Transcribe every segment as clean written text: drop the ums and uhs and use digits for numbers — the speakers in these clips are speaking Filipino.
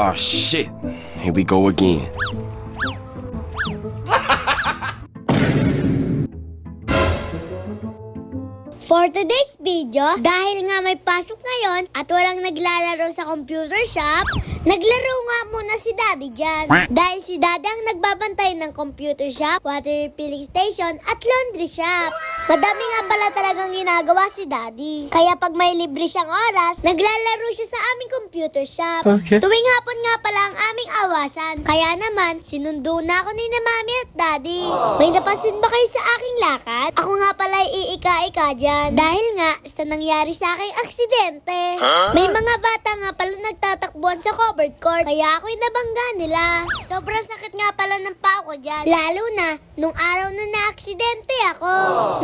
Oh shit. Here we go again. For today's video, dahil nga may pasok ngayon at walang naglalaro sa computer shop, naglaro nga muna si Daddy dyan. Dahil si Daddy ang nagbabantay ng computer shop, water refilling station at laundry shop. Madami nga pala talagang ginagawa si Daddy. Kaya pag may libre siyang oras, naglalaro siya sa aming computer shop. Okay. Tuwing hapon nga pala ang aming awasan. Kaya naman, sinundo na ako ni na Mami at Daddy. May napansin ba kayo sa aking lakad? Ako nga pala iika-ika dyan. Dahil nga, sa nangyari sa aking aksidente. May mga bata nga pala nagtatakbuhan sa covered court. Kaya ako'y nabangga nila. Sobrang sakit nga pala ng paa ko dyan. Lalo na, nung araw na na-aksidente ako.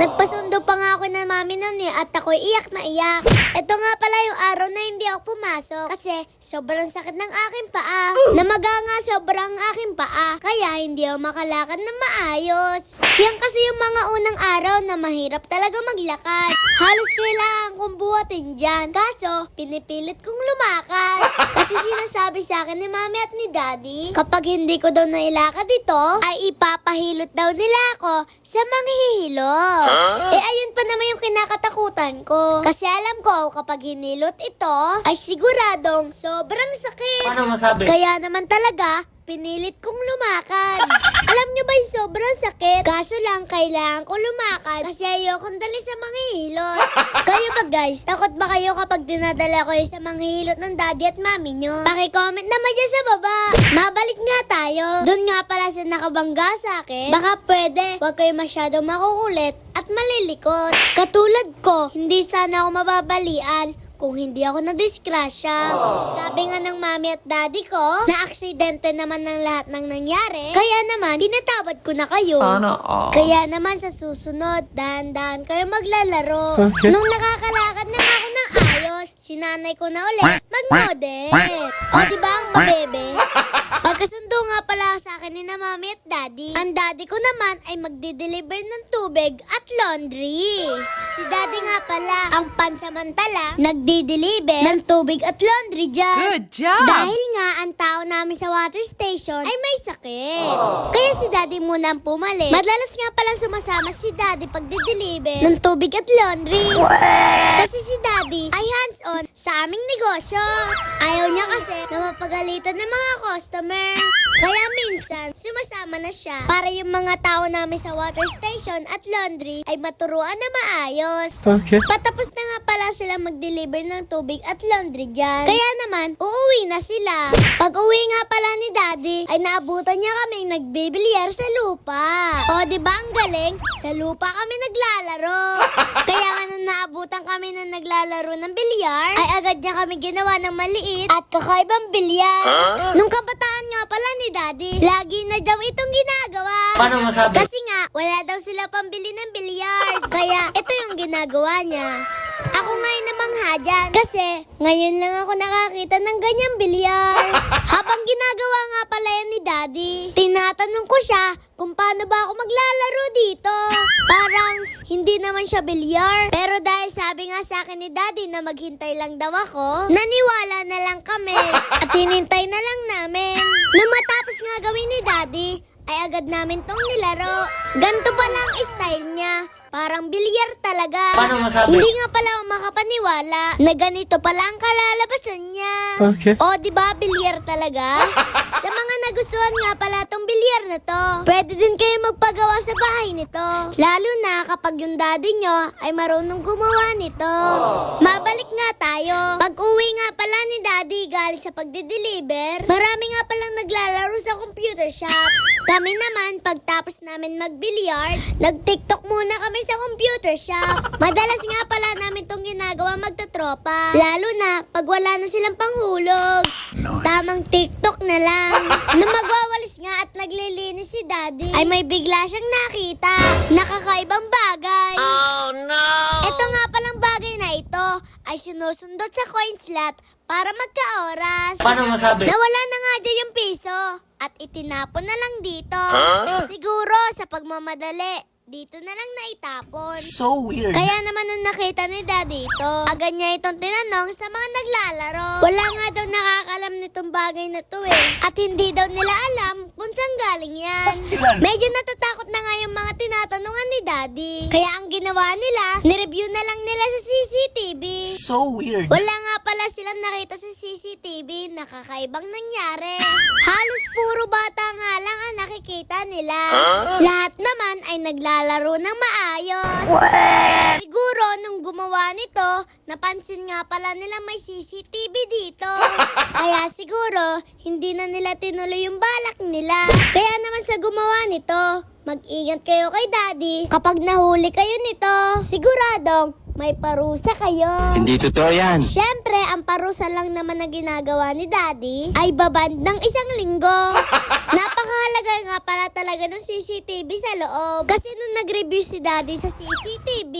Nagpasundo pa nga ako ng mami nun at ako'y iyak na iyak. Ito nga pala yung araw na hindi ako pumasok. Kasi sobrang sakit ng aking paa. Namaga nga sobrang aking paa. Kaya hindi ako makalakad na maayos. Yan kasi yung mga unang araw na mahirap talaga maglakad. Halos kailangan kong buhatin dyan. Kaso, pinipilit kong lumakad. Kasi sinasabi sa akin ni Mami at ni Daddy, kapag hindi ko daw nailakad ito, ay ipapahilot daw nila ako sa manghihilot. Ayun pa naman yung kinakatakutan ko. Kasi alam ko, kapag hinilot ito, ay siguradong sobrang sakit. Paano masabi? Kaya naman talaga, pinilit kong lumakad. Alam nyo ba yung sobrang sakit? Kaso lang, kailangan ko lumakad kasi ayokong dali sa manghihilot. Kayo ba guys? Takot ba kayo kapag dinadala ko sa manghihilot ng daddy at mami nyo? Paki-comment naman dyan sa baba. Mabalik nga tayo. Doon nga pala sa nakabangga sa akin. Baka pwede, huwag kayo masyadong makukulit at malilikot. Katulad ko, hindi sana ako mababalian kung hindi ako nadisgrasya. Sabi nga ng mami at daddy ko, na aksidente naman ng lahat ng nangyari. Kaya naman, pinatawad ko na kayo. Sana all. Kaya naman sa susunod, dahan-dahan kayo maglalaro. Okay. Nung nakakalakad na ako ng ayos, sinanay ko na ulit mag-model. O diba ang pabebe? Pagkasundo nga pala sa akin ni na mami at daddy, ang daddy ko naman ay magdi-deliver ng tubig at laundry. Si daddy nga pala ang pansamantala nagdi-deliver ng tubig at laundry dyan. Good job! Dahil nga ang tao namin sa water station ay may sakit. Kaya si daddy muna ang pumalit. Madalas nga palang sumasama si daddy pagdi-deliver ng tubig at laundry. Kasi si daddy ay hands-on sa aming negosyo. Ayaw niya kasi na mapagalitan ng mga customer. Kaya minsan, sumasama na siya para yung mga tao namin sa water station at laundry ay maturuan na maayos. Okay. Patapos na nga pala sila mag-deliver ng tubig at laundry dyan. Kaya naman, uuwi na sila. Pag uwi nga pala ni daddy, ay naabutan niya kaming nagbibilyar sa lupa. O diba ang galing? Sa lupa kami naglalaro. Kaya nga nung naabutan kami na naglalaro ng bilyar, ay agad niya kami ginawa ng maliit at kakaibang bilyar. Nung kabataan nga pala ni daddy, lagi na daw itong ginagawa. Paano masabi? Kasi nga, wala daw sila pambili ng bilyard. Kaya ito yung ginagawa niya. Ako ngayon namangha dyan. Kasi ngayon lang ako nakakita ng ganyang bilyar. Habang ginagawa nga pala yan ni daddy, tinatanong ko siya kung paano ba ako maglalaro dito. Parang hindi naman siya bilyar. Pero dahil sabi nga sa akin ni daddy na maghintay lang daw ako, naniwala na lang kami. At hinintay na lang namin. Nung matapos nga gawin ni daddy, ay agad namin tong nilaro. Ganto pala ang style niya. Parang bilyar talaga. Paano masabi? Hindi nga pala ako makapaniwala na ganito pala ang kalalabasan niya. Okay. O, di ba bilyar talaga? Sa mga nagustuhan nga pala tong bilyar na to, pwede din kayo magpagawa sa bahay nito. Lalo na kapag yung daddy nyo ay marunong gumawa nito. Mabalik nga tayo. Pag uwi nga pala ni daddy galing sa pagde-deliver, marami nga palang naglalaro sa computer shop. Kami naman, pagtapos namin magbilyard, nag-TikTok muna kami sa computer shop. Madalas nga pala namin tong ginagawa magtotropa. Lalo na pag wala na silang panghulog. Tamang TikTok na lang. Nung magwawalis nga at naglilinis si daddy, ay may bigla siyang nakita. Nakakaibang bagay. Oh no! Ito nga palang bagay na ito ay sinusundot sa coin slot para magka-oras. Paano masabi? Nawala na nga dyan yung piso at itinapon na lang dito. Siguro sa pagmamadali dito na lang naitapon. So weird. Kaya naman nung nakita ni Daddy ito, agad niya itong tinanong sa mga naglalaro. Wala nga daw nakakalam nitong bagay na to At hindi daw nila alam kung saan galing yan. Pastilan. Medyo natatakot na nga yung mga tinatanungan ni Daddy. Kaya ang ginawa nila, nireview na lang nila sa CCTV. So weird. Wala nga pala silang nakita sa CCTV na kakaibang nangyari. Halos puro bata nga lang ang nakikita nila. Lahat naman ay naglalaro ng maayos. Siguro nung gumawa nito, napansin nga pala nila may CCTV dito. Kaya siguro, hindi na nila tinuloy yung balak nila. Kaya naman sa gumawa nito, mag-ingat kayo kay Daddy. Kapag nahuli kayo nito, siguradong may parusa kayo. Hindi totoo yan. Siyempre, ang parusa lang naman na ginagawa ni Daddy ay baband ng 1 linggo. Napakahalaga nga pala talaga ng CCTV sa loob. Kasi nung nag-review si Daddy sa CCTV,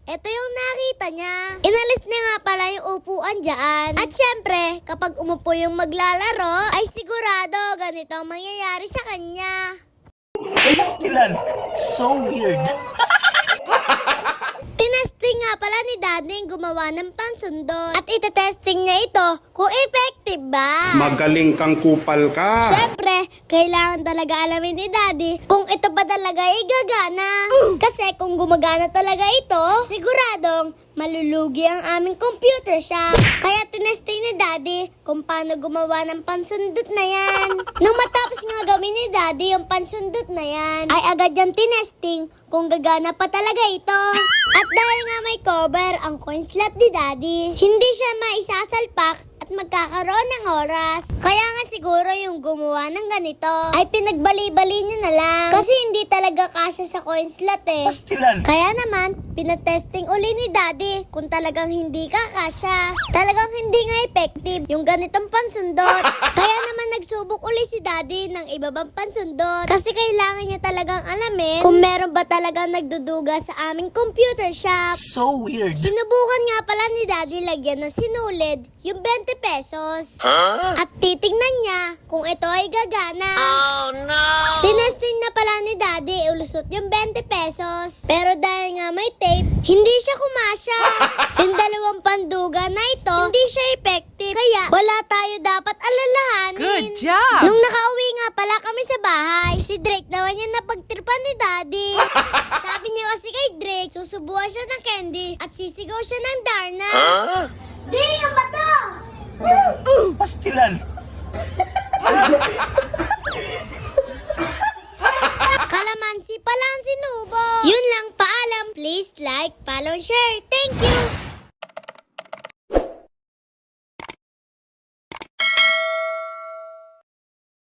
ito yung nakita niya. Inalis niya nga pala yung upuan dyan. At siyempre, kapag umupo yung maglalaro, ay sigurado ganito ang mangyayari sa kanya. Pastilan. So weird. Tinesting nga pala ni Daddy yung gumawa ng pansundot. At itetesting niya ito kung effective ba. Magaling kang kupal ka. Siyempre, kailangan talaga alamin ni Daddy kung ito ba talaga ay gagana. Kasi kung gumagana talaga ito, siguradong malulugi ang aming computer shop. Kaya tinesting ni Daddy kung paano gumawa ng pansundot na yan. Nung matapos nga gawin ni Daddy yung pansundot na yan, ay agad yan tinesting kung gagana pa talaga ito. At dahil nga may cover ang coin slot ni Daddy, hindi siya maisasalpak at magkakaroon ng oras. Kaya nga siguro yung gumawa ng ganito ay pinagbali-bali niya na lang. Kasi hindi talaga kasya sa coin slot Pastilan. Kaya naman, pinatesting uli ni Daddy kung talagang hindi kakasya. Talagang hindi nga effective yung ganitong pansundot. Kaya naman nagsubok uli si Daddy ng iba pang pansundot. Kasi kailangan niya talagang alamin kung meron ba talagang nagduduga sa aming computer shop. So weird. Sinubukan nga pala ni Daddy lagyan ng sinulid yung 20 pesos. At titingnan niya kung ito ay gagana. Oh no! Tinesting na pala ni Daddy ulusot yung 20 pesos. Pero dahil nga may tape, hindi siya kumasya. Yung 2 panduga na ito, hindi siya effective. Kaya wala tayo dapat alalahanin. Good job! Nung nakauwi nga pala kami sa bahay, si Drake naman yung napagtripan ni Daddy. Sabi niya kasi kay Drake, susubuan siya ng candy at sisigaw siya ng Darna. Drake, ang bato! Pastilan. Kalamansi pa lang sinubo. Yun lang, paalam. Please like, follow, share. Thank you!